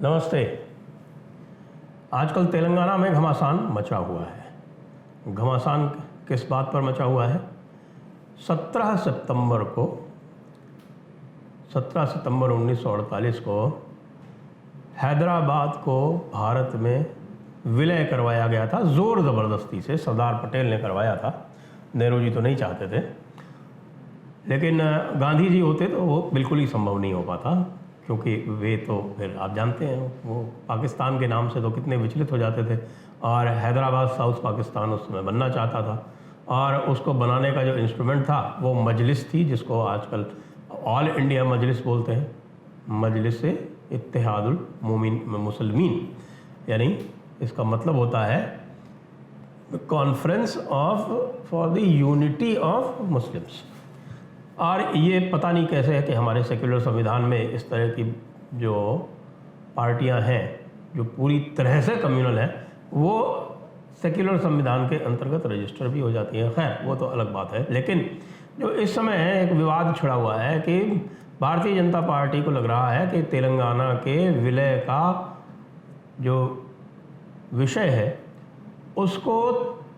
नमस्ते। आजकल तेलंगाना में घमासान मचा हुआ है। घमासान किस बात पर मचा हुआ है? 17 सितंबर 1948 को हैदराबाद को भारत में विलय करवाया गया था, ज़ोर ज़बरदस्ती से। सरदार पटेल ने करवाया था, नेहरू जी तो नहीं चाहते थे, लेकिन गांधी जी होते तो वो बिल्कुल ही संभव नहीं हो पाता, क्योंकि वे तो फिर आप जानते हैं वो पाकिस्तान के नाम से तो कितने विचलित हो जाते थे। और हैदराबाद साउथ पाकिस्तान उस समय बनना चाहता था, और उसको बनाने का जो इंस्ट्रूमेंट था वो मजलिस थी, जिसको आजकल ऑल इंडिया मजलिस बोलते हैं, मजलिस इत्तेहादुल मुसलमीन, यानी इसका मतलब होता है conference for the unity of Muslims. और ये पता नहीं कैसे है कि हमारे सेक्युलर संविधान में इस तरह की जो पार्टियां हैं जो पूरी तरह से कम्युनल हैं, वो सेक्युलर संविधान के अंतर्गत रजिस्टर भी हो जाती हैं। खैर, वो तो अलग बात है। लेकिन जो इस समय एक विवाद छिड़ा हुआ है कि भारतीय जनता पार्टी को लग रहा है कि तेलंगाना के विलय का जो विषय है उसको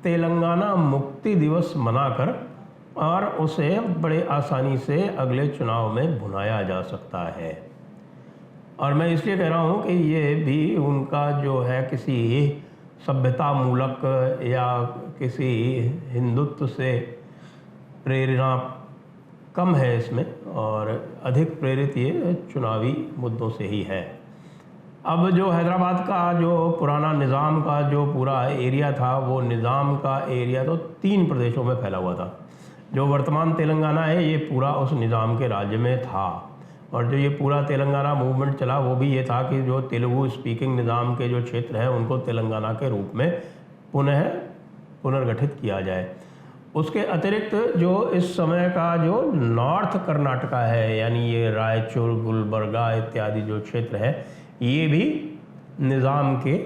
तेलंगाना मुक्ति दिवस मनाकर और उसे बड़े आसानी से अगले चुनाव में भुनाया जा सकता है। और मैं इसलिए कह रहा हूँ कि ये भी उनका जो है किसी सभ्यता मूलक या किसी हिंदुत्व से प्रेरणा कम है इसमें, और अधिक प्रेरित ये चुनावी मुद्दों से ही है। अब जो हैदराबाद का जो पुराना निज़ाम का जो पूरा एरिया था, वो निज़ाम का एरिया तो 3 प्रदेशों में फैला हुआ था। जो वर्तमान तेलंगाना है ये पूरा उस निज़ाम के राज्य में था। और जो ये पूरा तेलंगाना मूवमेंट चला वो भी ये था कि जो तेलुगु स्पीकिंग निज़ाम के जो क्षेत्र हैं उनको तेलंगाना के रूप में पुनर्गठित किया जाए। उसके अतिरिक्त जो इस समय का जो नॉर्थ कर्नाटका है, यानी ये रायचूर, गुलबर्गा इत्यादि जो क्षेत्र है, ये भी निज़ाम के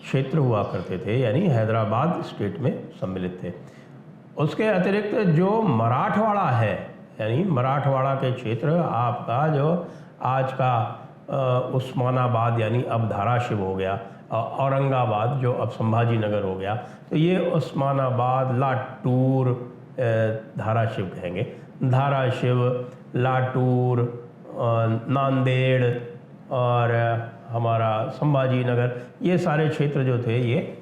क्षेत्र हुआ करते थे, यानी हैदराबाद स्टेट में सम्मिलित थे। उसके अतिरिक्त जो मराठवाड़ा है, यानी मराठवाड़ा के क्षेत्र आपका जो आज का उस्मानाबाद यानी अब धाराशिव हो गया, औरंगाबाद जो अब संभाजी नगर हो गया, तो ये उस्मानाबाद, लाटूर, धाराशिव कहेंगे, धाराशिव, लाटूर, नांदेड़ और हमारा संभाजी नगर, ये सारे क्षेत्र जो थे ये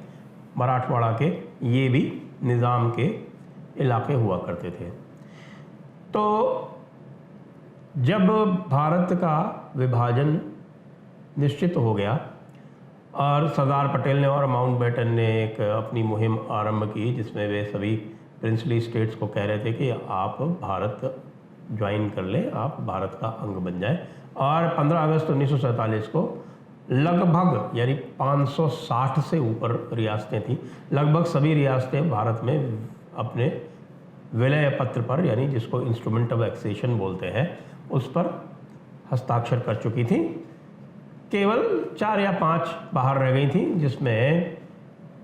मराठवाड़ा के, ये भी निज़ाम के इलाके हुआ करते थे। तो जब भारत का विभाजन निश्चित हो गया और सरदार पटेल ने और माउंटबेटन ने एक अपनी मुहिम आरंभ की, जिसमें वे सभी प्रिंसली स्टेट्स को कह रहे थे कि आप भारत ज्वाइन कर लें, आप भारत का अंग बन जाएं। और 15 अगस्त 1947 को लगभग यानी 560 से ऊपर रियासतें थीं, लगभग सभी रियासतें भारत में अपने विलय पत्र पर, यानी जिसको इंस्ट्रूमेंट ऑफ एक्सेशन बोलते हैं, उस पर हस्ताक्षर कर चुकी थी। केवल 4 या 5 बाहर रह गई थी, जिसमें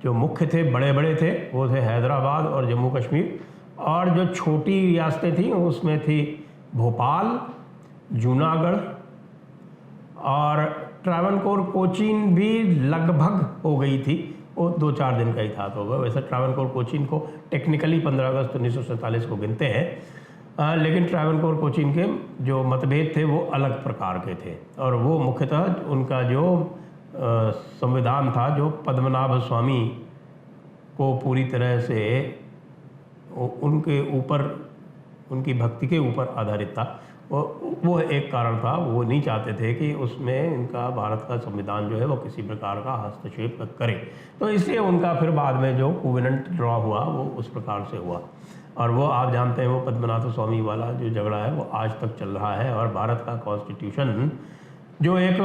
जो मुख्य थे, बड़े बड़े थे, वो थे हैदराबाद और जम्मू कश्मीर। और जो छोटी रियासतें थीं उसमें थी भोपाल, जूनागढ़ और ट्रावनकोर कोचीन भी लगभग हो गई थी, वो 2-4 दिन का ही था। तो वैसे ट्रावनकोर कोचीन को टेक्निकली 15 अगस्त 1947 को गिनते हैं, लेकिन ट्रावनकोर कोचीन के जो मतभेद थे वो अलग प्रकार के थे। और वो मुख्यतः उनका जो संविधान था, जो पद्मनाभ स्वामी को पूरी तरह से उनके ऊपर, उनकी भक्ति के ऊपर आधारित था, वो एक कारण था। वो नहीं चाहते थे कि उसमें इनका भारत का संविधान जो है वो किसी प्रकार का हस्तक्षेप करे, तो इसलिए उनका फिर बाद में जो कोवेनेंट ड्रॉ हुआ वो उस प्रकार से हुआ। और वो आप जानते हैं, वो पद्मनाभ स्वामी वाला जो झगड़ा है वो आज तक चल रहा है। और भारत का कॉन्स्टिट्यूशन जो एक,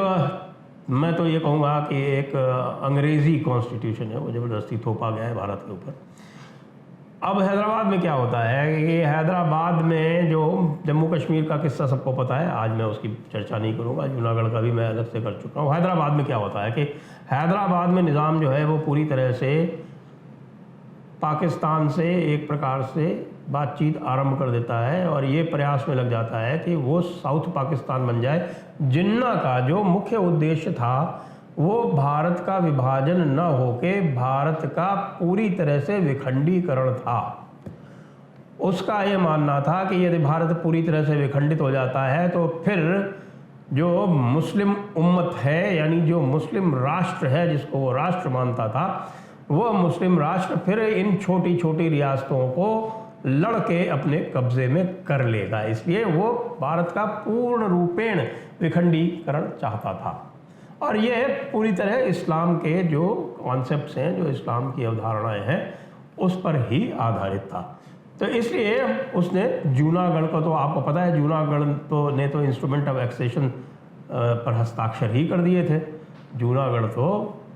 मैं तो ये कहूँगा कि एक अंग्रेज़ी कॉन्स्टिट्यूशन है, वो ज़बरदस्ती थोपा गया है भारत के ऊपर। अब हैदराबाद में क्या होता है कि हैदराबाद में जो जम्मू कश्मीर का किस्सा सबको पता है, आज मैं उसकी चर्चा नहीं करूँगा, जूनागढ़ का भी मैं अलग से कर चुका हूँ। हैदराबाद में क्या होता है कि हैदराबाद में निज़ाम जो है वो पूरी तरह से पाकिस्तान से एक प्रकार से बातचीत आरंभ कर देता है और ये प्रयास में लग जाता है कि वो साउथ पाकिस्तान बन जाए। जिन्ना का जो मुख्य उद्देश्य था वो भारत का विभाजन न होके भारत का पूरी तरह से विखंडीकरण था। उसका ये मानना था कि यदि भारत पूरी तरह से विखंडित हो जाता है तो फिर जो मुस्लिम उम्मत है, यानी जो मुस्लिम राष्ट्र है जिसको वो राष्ट्र मानता था, वो मुस्लिम राष्ट्र फिर इन छोटी छोटी रियासतों को लड़के अपने कब्जे में कर लेगा। इसलिए वो भारत का पूर्ण रूपेण विखंडीकरण चाहता था और ये पूरी तरह इस्लाम के जो कॉन्सेप्ट्स हैं, जो इस्लाम की अवधारणाएं हैं, उस पर ही आधारित था। तो इसलिए उसने जूनागढ़ को, तो आपको पता है जूनागढ़ ने तो इंस्ट्रूमेंट ऑफ एक्सेशन पर हस्ताक्षर ही कर दिए थे। जूनागढ़ तो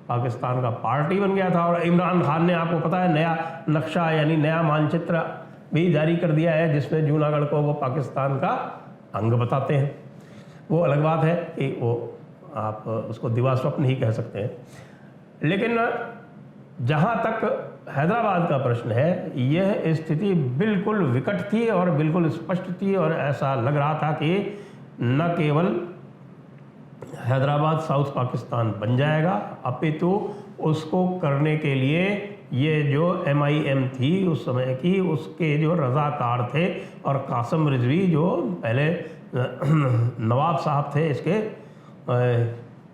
पाकिस्तान का पार्ट ही बन गया था और इमरान खान ने, आपको पता है, नया नक्शा यानी नया मानचित्र भी जारी कर दिया है जिसमें जूनागढ़ को वो पाकिस्तान का अंग बताते हैं। वो अलग बात है कि वो आप उसको दिवास्वप्न ही कह सकते हैं। लेकिन जहाँ तक हैदराबाद का प्रश्न है, यह स्थिति बिल्कुल विकट थी और बिल्कुल स्पष्ट थी और ऐसा लग रहा था कि न केवल हैदराबाद साउथ पाकिस्तान बन जाएगा, अपितु उसको करने के लिए ये जो MIM थी उस समय की, उसके जो रज़ाकार थे और कासिम रिजवी जो पहले नवाब साहब थे इसके,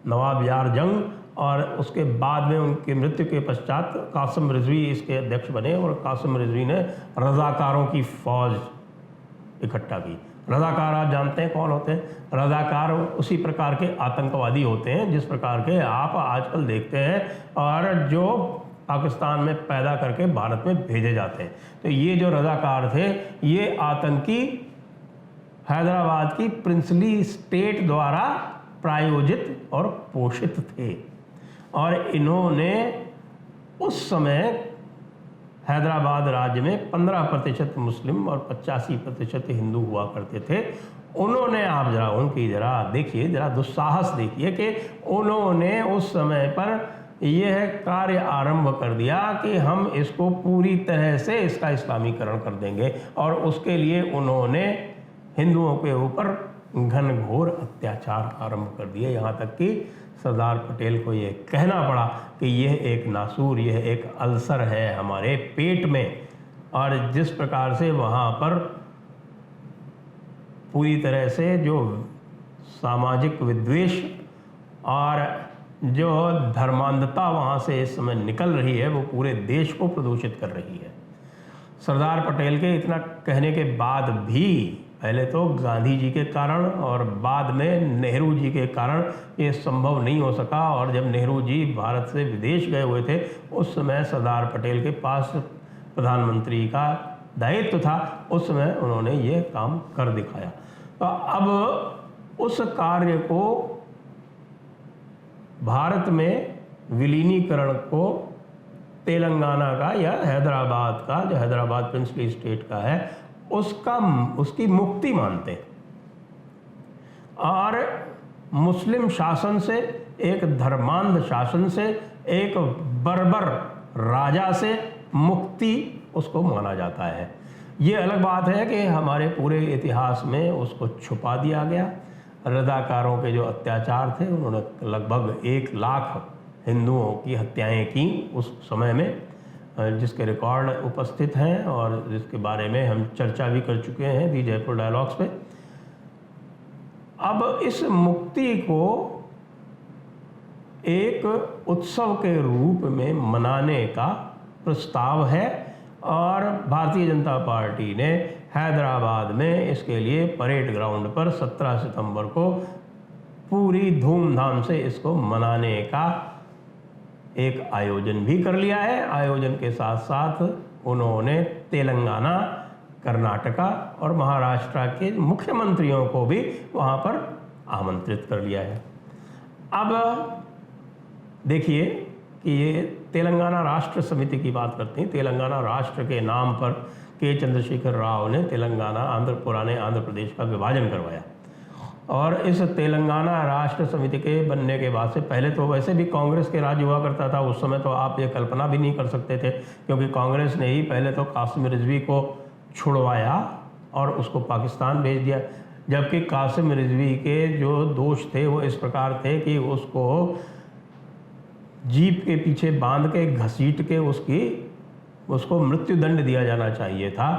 नवाब यार जंग, और उसके बाद में उनकी मृत्यु के पश्चात कासिम रिजवी इसके अध्यक्ष बने और कासिम रिजवी ने रज़ाकारों की फ़ौज इकट्ठा की। रज़ाकार आप जानते हैं कौन होते हैं? रज़ाकार उसी प्रकार के आतंकवादी होते हैं जिस प्रकार के आप आजकल देखते हैं और जो पाकिस्तान में पैदा करके भारत में भेजे जाते हैं। तो ये जो रज़ाकार थे ये आतंकी हैदराबाद की प्रिंसली स्टेट द्वारा प्रायोजित और पोषित थे और इन्होंने उस समय हैदराबाद राज्य में 15% मुस्लिम और 85% हिंदू हुआ करते थे। उन्होंने, आप जरा उनकी जरा देखिए, जरा दुस्साहस देखिए कि उन्होंने उस समय पर यह कार्य आरंभ कर दिया कि हम इसको पूरी तरह से इसका इस्लामीकरण कर देंगे और उसके लिए उन्होंने हिंदुओं के ऊपर घनघोर अत्याचार आरंभ कर दिए। यहाँ तक कि सरदार पटेल को ये कहना पड़ा कि यह एक नासूर, यह एक अल्सर है हमारे पेट में। और जिस प्रकार से वहाँ पर पूरी तरह से जो सामाजिक विद्वेष और जो धर्मांधता वहाँ से इस समय निकल रही है वो पूरे देश को प्रदूषित कर रही है। सरदार पटेल के इतना कहने के बाद भी, पहले तो गांधी जी के कारण और बाद में नेहरू जी के कारण ये संभव नहीं हो सका और जब नेहरू जी भारत से विदेश गए हुए थे उस समय सरदार पटेल के पास प्रधानमंत्री का दायित्व था, उस समय उन्होंने ये काम कर दिखाया। तो अब उस कार्य को, भारत में विलीनीकरण को तेलंगाना का या हैदराबाद का, जो हैदराबाद प्रिंसली स्टेट का है, उसकी मुक्ति मानते हैं और मुस्लिम शासन से, एक धर्मांध शासन से, एक बर्बर राजा से मुक्ति उसको माना जाता है। ये अलग बात है कि हमारे पूरे इतिहास में उसको छुपा दिया गया। रज़ाकारों के जो अत्याचार थे, उन्होंने लगभग 1 लाख हिंदुओं की हत्याएं की उस समय में, जिसके रिकॉर्ड उपस्थित हैं और जिसके बारे में हम चर्चा भी कर चुके हैं दी जयपुर डायलॉग्स पे। अब इस मुक्ति को एक उत्सव के रूप में मनाने का प्रस्ताव है और भारतीय जनता पार्टी ने हैदराबाद में इसके लिए परेड ग्राउंड पर 17 सितंबर को पूरी धूमधाम से इसको मनाने का एक आयोजन भी कर लिया है। आयोजन के साथ साथ उन्होंने तेलंगाना, कर्नाटका और महाराष्ट्र के मुख्यमंत्रियों को भी वहाँ पर आमंत्रित कर लिया है। अब देखिए कि ये तेलंगाना राष्ट्र समिति की बात करते हैं। तेलंगाना राष्ट्र के नाम पर के चंद्रशेखर राव ने तेलंगाना पुराने आंध्र प्रदेश का विभाजन करवाया और इस तेलंगाना राष्ट्र समिति के बनने के बाद से, पहले तो वैसे भी कांग्रेस के राज हुआ करता था उस समय, तो आप ये कल्पना भी नहीं कर सकते थे क्योंकि कांग्रेस ने ही पहले तो कासिम रिजवी को छुड़वाया और उसको पाकिस्तान भेज दिया, जबकि कासिम रिजवी के जो दोष थे वो इस प्रकार थे कि उसको जीप के पीछे बांध के घसीट के उसको मृत्युदंड दिया जाना चाहिए था,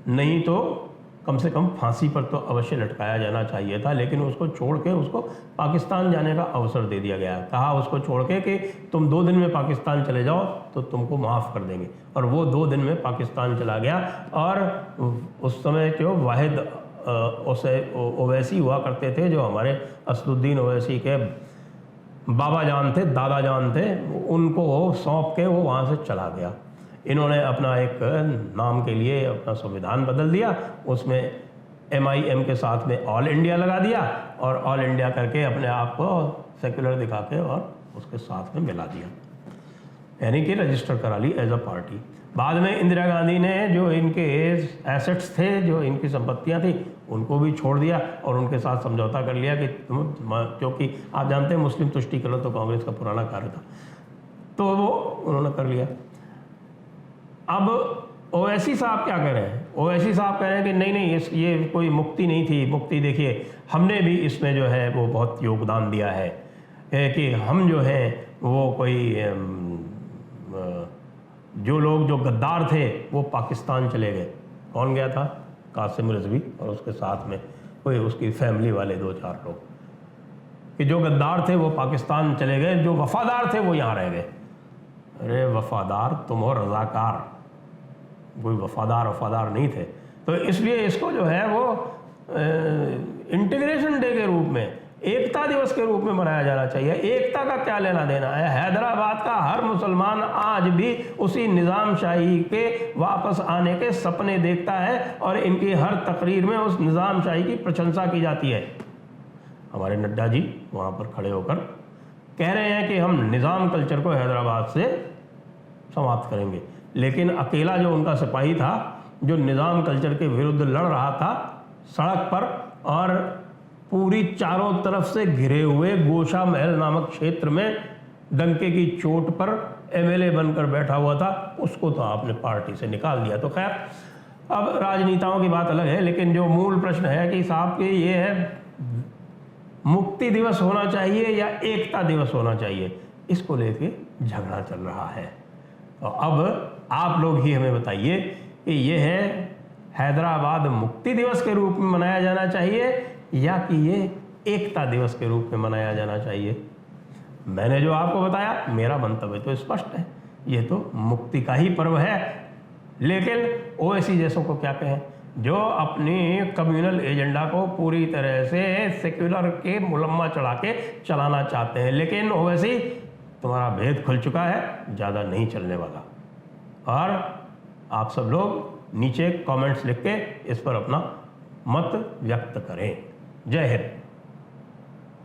नहीं तो कम से कम फांसी पर तो अवश्य लटकाया जाना चाहिए था। लेकिन उसको छोड़ के उसको पाकिस्तान जाने का अवसर दे दिया गया। कहा उसको छोड़ के कि तुम 2 दिन में पाकिस्तान चले जाओ तो तुमको माफ़ कर देंगे, और वो 2 दिन में पाकिस्तान चला गया। और उस समय जो वाहिद ओवैसी हुआ करते थे, जो हमारे असदुद्दीन ओवैसी के बाबा जान थे, दादा जान थे, उनको सौंप के वो वहाँ से चला गया। इन्होंने अपना एक नाम के लिए अपना संविधान बदल दिया, उसमें MIM के साथ में ऑल इंडिया लगा दिया, और ऑल इंडिया करके अपने आप को सेक्युलर दिखा के और उसके साथ में मिला दिया, यानी कि रजिस्टर करा ली एज अ पार्टी। बाद में इंदिरा गांधी ने जो इनके एसेट्स थे, जो इनकी संपत्तियां थी, उनको भी छोड़ दिया और उनके साथ समझौता कर लिया कि तुम, क्योंकि आप जानते हैं मुस्लिम तुष्टीकरण तो कांग्रेस का पुराना कार्य था, तो वो उन्होंने कर लिया। अब ओवैसी साहब क्या कह रहे हैं? ओवैसी साहब कह रहे हैं कि नहीं, ये कोई मुक्ति नहीं थी। मुक्ति देखिए, हमने भी इसमें जो है वो बहुत योगदान दिया है कि हम जो हैं वो कोई जो लोग जो गद्दार थे वो पाकिस्तान चले गए। कौन गया था? कासिम रिजवी और उसके साथ में कोई उसकी फैमिली वाले 2-4 लोग, कि जो गद्दार थे वो पाकिस्तान चले गए, जो वफादार थे वो यहाँ रह गए। अरे वफादार तुम हो, रज़ाकार कोई वफादार नहीं थे। तो इसलिए इसको जो है वो इंटीग्रेशन डे के रूप में, एकता दिवस के रूप में मनाया जाना चाहिए। एकता का क्या लेना देना है? हैदराबाद का हर मुसलमान आज भी उसी निज़ामशाही के वापस आने के सपने देखता है, और इनकी हर तकरीर में उस निज़ामशाही की प्रशंसा की जाती है। हमारे नड्डा जी वहाँ पर खड़े होकर कह रहे हैं कि हम निज़ाम कल्चर को हैदराबाद से समाप्त करेंगे, लेकिन अकेला जो उनका सिपाही था, जो निज़ाम कल्चर के विरुद्ध लड़ रहा था सड़क पर, और पूरी चारों तरफ से घिरे हुए गोशा महल नामक क्षेत्र में डंके की चोट पर MLA बनकर बैठा हुआ था, उसको तो आपने पार्टी से निकाल दिया। तो खैर, अब राजनेताओं की बात अलग है, लेकिन जो मूल प्रश्न है कि साहब के ये है, मुक्ति दिवस होना चाहिए या एकता दिवस होना चाहिए, इसको लेके झगड़ा चल रहा है। तो अब आप लोग ही हमें बताइए कि ये है हैदराबाद मुक्ति दिवस के रूप में मनाया जाना चाहिए या कि ये एकता दिवस के रूप में मनाया जाना चाहिए। मैंने जो आपको बताया, मेरा मंतव्य तो स्पष्ट है, ये तो मुक्ति का ही पर्व है। लेकिन ओवैसी जैसों को क्या कहें, जो अपनी कम्युनल एजेंडा को पूरी तरह से सेक्युलर के मुलम्मा चढ़ा के चलाना चाहते हैं। लेकिन ओवैसी, तुम्हारा भेद खुल चुका है, ज़्यादा नहीं चलने वाला। और आप सब लोग नीचे कमेंट्स लिख के इस पर अपना मत व्यक्त करें। जय हिंद।